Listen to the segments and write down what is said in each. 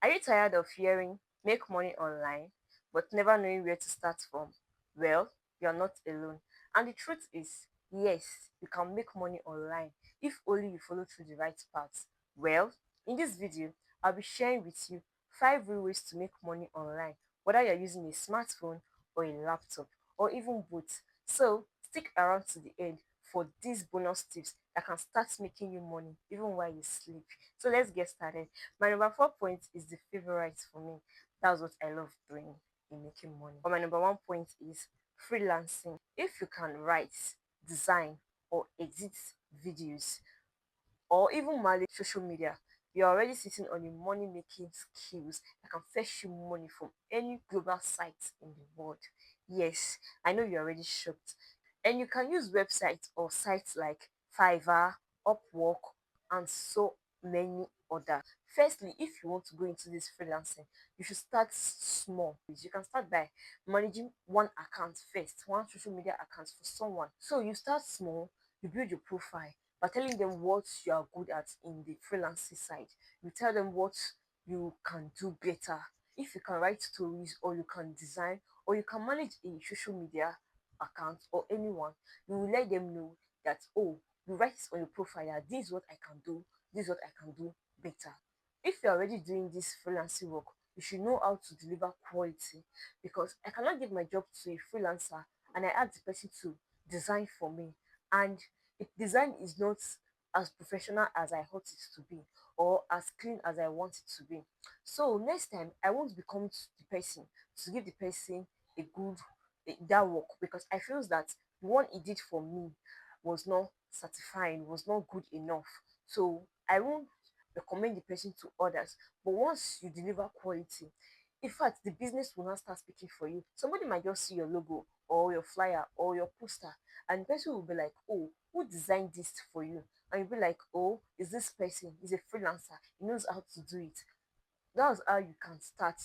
Are you tired of hearing make money online but never knowing where to start from? Well, you're not alone. And the truth is, yes, you can make money online if only you follow through the right paths. Well, in this video, I'll be sharing with you 5 real ways to make money online, whether you're using a smartphone or a laptop or even both. So, stick around to the end for these bonus tips that can start making you money even while you sleep. So, let's get started. My number 4 point is the favorite for me. That's what I love doing in making money. But my number 1 point is freelancing. If you can write, design, or edit videos, or even manage social media, you're already sitting on the money making skills that can fetch you money from any global site in the world. Yes, I know you're already shocked. And you can use websites or sites like Fiverr, Upwork, and so many others. Firstly, if you want to go into this freelancing, you should start small. You can start by managing one account first, one social media account for someone. So you start small, you build your profile by telling them what you are good at in the freelancing side. You tell them what you can do better. If you can write stories, or you can design, or you can manage a social media account, or anyone, you will let them know that, oh, you write this on your profile that this is what I can do, this is what I can do better. If you're already doing this freelancing work, you should know how to deliver quality, because I cannot give my job to a freelancer and I ask the person to design for me, and if design is not as professional as I want it to be, or as clean as I want it to be. So next time I won't become the person to give the person a good that work, because I feel that the one he did for me was not satisfying, was not good enough. So I won't recommend the person to others. But once you deliver quality, in fact, the business will not start speaking for you. Somebody might just see your logo or your flyer or your poster, and the person will be like, "Oh, who designed this for you?" And you'll be like, "Oh, is this person? He's a freelancer. He knows how to do it." That's how you can start.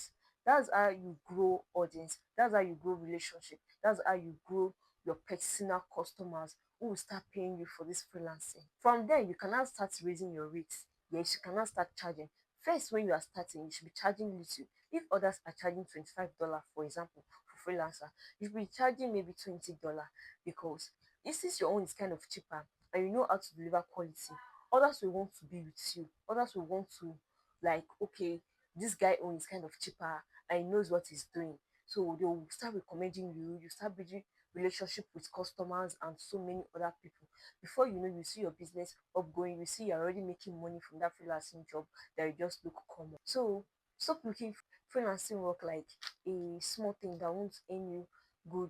That's how you grow audience. That's how you grow relationship. That's how you grow your personal customers who will start paying you for this freelancing. From there, you can now start raising your rates. Yes, you can now start charging. First, when you are starting, you should be charging little. If others are charging $25, for example, for freelancer, you should be charging maybe $20, because this is your own is kind of cheaper and you know how to deliver quality. Others will want to be with you. Others will want to, like, okay, this guy own is kind of cheaper and he knows what he's doing. So they will start recommending you, you start building relationship with customers and so many other people. Before you know, you see your business upgoing, you see you're already making money from that freelancing job that you just look common. So stop looking freelancing work like a small thing that won't earn you good,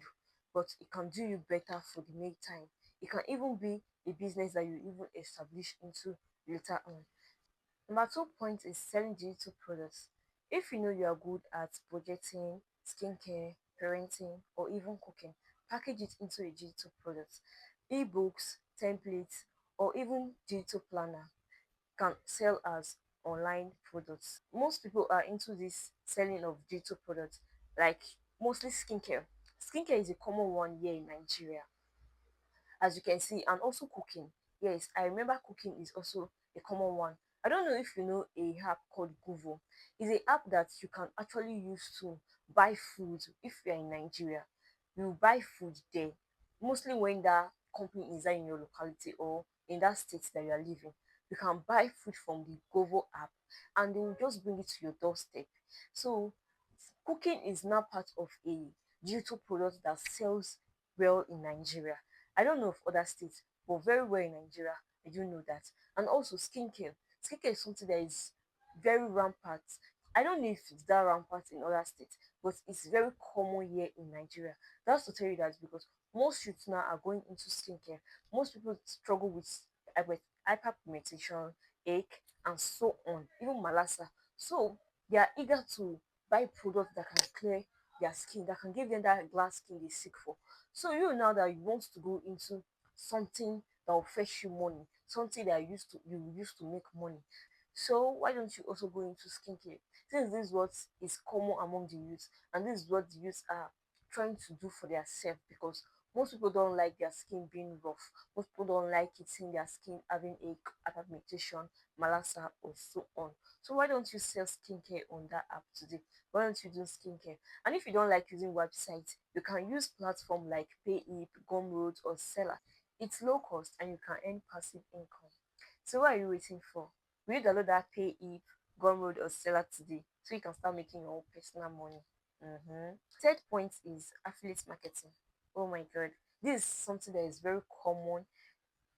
but it can do you better for the meantime. It can even be a business that you even establish into later on. Number 2 point is selling digital products. If you know you are good at budgeting, skincare, parenting, or even cooking, package it into a digital product. Ebooks, templates, or even digital planner can sell as online products. Most people are into this selling of digital products, like mostly skincare. Skincare is a common one here in Nigeria, as you can see, and also cooking. Yes, I remember cooking is also a common one. I don't know if you know a app called Google. It's an app that you can actually use to buy food if you're in Nigeria. You buy food there, mostly when that company is there in your locality or in that state that you are living. You can buy food from the Google app and they will just bring it to your doorstep. So cooking is now part of a digital product that sells well in Nigeria. I don't know of other states, but very well in Nigeria. I do know that. And also skincare. Skincare is something that is very rampant. I don't know if it's that rampant in other states, but it's very common here in Nigeria. That's to tell you that because most youths now are going into skincare. Most people struggle with hyperpigmentation, ache, and so on, even malasa. So they are eager to buy products that can clear their skin, that can give them that glass skin they seek for. So you now that you want to go into something that will fetch you money, something that you used to make money. So why don't you also go into skincare? Since this is what is common among the youth, and this is what the youth are trying to do for themselves, because Most people don't like their skin being rough. Most people don't like it seeing their skin having ache, hyperpigmentation, melassa, or so on. So why don't you sell skincare on that app today? Why don't you do skincare? And if you don't like using websites, you can use platform like Payip, Gumroad, or Seller. It's low cost and you can earn passive income. So what are you waiting for? Will you download that Payip, Gumroad, or Seller today so you can start making your own personal money? Third point is affiliate marketing. Oh my god, this is something that is very common.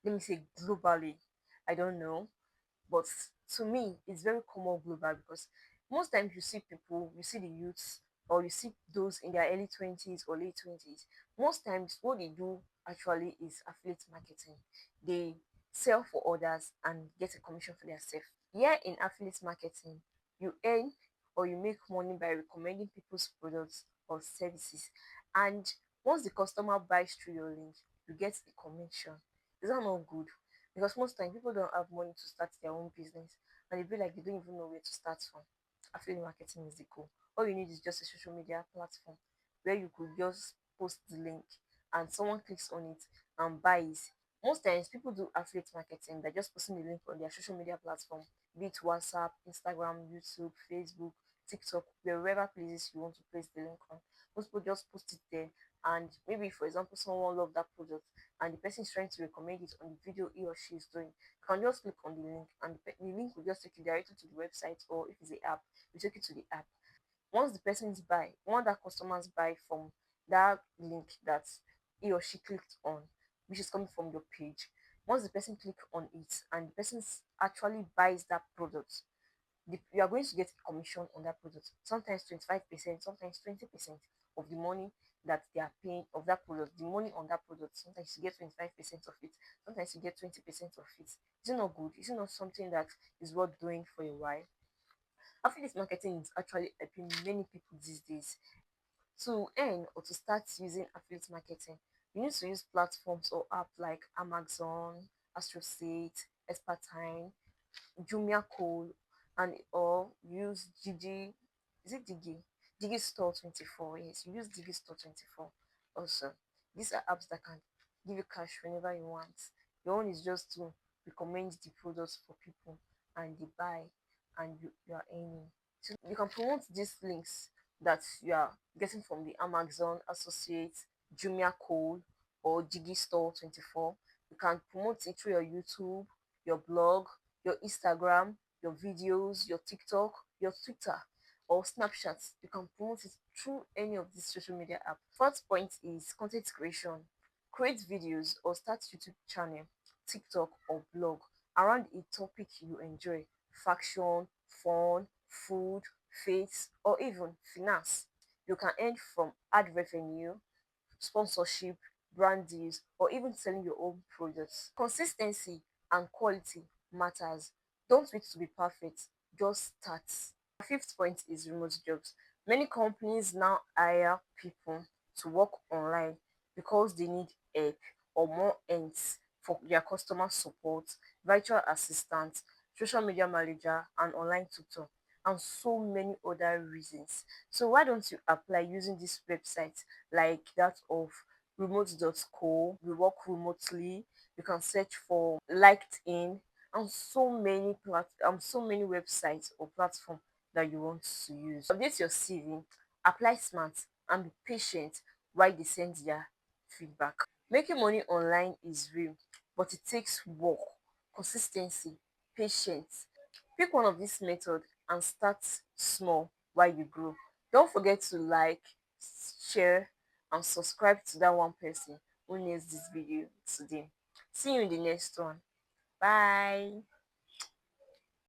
Let me say globally. I don't know, but to me, it's very common global because most times you see people, you see the youths, or you see those in their early 20s or late 20s. Most times, what they do actually is affiliate marketing. They sell for others and get a commission for themselves. Here in affiliate marketing, you earn or you make money by recommending people's products or services. And once the customer buys through your link, you get the commission. Is that not good? Because most times people don't have money to start their own business and they feel like they don't even know where to start from. Affiliate marketing is the goal. All you need is just a social media platform where you could just post the link and someone clicks on it and buys. Most times people do affiliate marketing, they're just posting the link on their social media platform, be it WhatsApp, Instagram, YouTube, Facebook, TikTok, wherever places you want to place the link on. Most people just post it there, and maybe for example someone love that product and the person is trying to recommend it on the video he or she is doing, you can just click on the link and the link will just take you directly to the website, or if it's the app, you take it to the app. Once that customers buy from that link that he or she clicked on, which is coming from your page, once the person click on it and the person actually buys that product, you are going to get a commission on that product. Sometimes 25%, sometimes 20% of the money that they are paying of that product, the money on that product. Sometimes you get 25% of it, sometimes you get 20% of it. Is it not good? Is it not something that is worth doing for a while? Affiliate marketing is actually helping many people these days. To earn or to start using affiliate marketing, you need to use platforms or apps like Amazon, AstroSeed, Expertine, Jumia Code, and or use Gigi. Is it Digi? Digi Store 24. Yes, you use Digi Store 24. Also, these are apps that can give you cash whenever you want. Your own is just to recommend the products for people and they buy and you are earning. So you can promote these links that you are getting from the Amazon Associate, Jumia Code, or Digi Store 24. You can promote it through your YouTube, your blog, your Instagram, your videos, your TikTok, your Twitter, or Snapchat. You can promote it through any of these social media apps. Fourth point is content creation. Create videos or start YouTube channel, TikTok, or blog around a topic you enjoy. Fashion, fun, food, faith, or even finance. You can earn from ad revenue, sponsorship, brand deals, or even selling your own products. Consistency and quality matters. Don't wait to be perfect, just start. Fifth point is remote jobs. Many companies now hire people to work online because they need help or more ends for their customer support, virtual assistant, social media manager, and online tutor, and so many other reasons. So why don't you apply using this website like that of remote.co, we work remotely, you can search for LinkedIn, and so many websites or platforms that you want to use. Update your CV, apply smart, and be patient while they send their feedback. Making money online is real, but it takes work, consistency, patience. Pick one of these methods and start small while you grow. Don't forget to like, share, and subscribe to that one person who needs this video today. See you in the next one. Bye.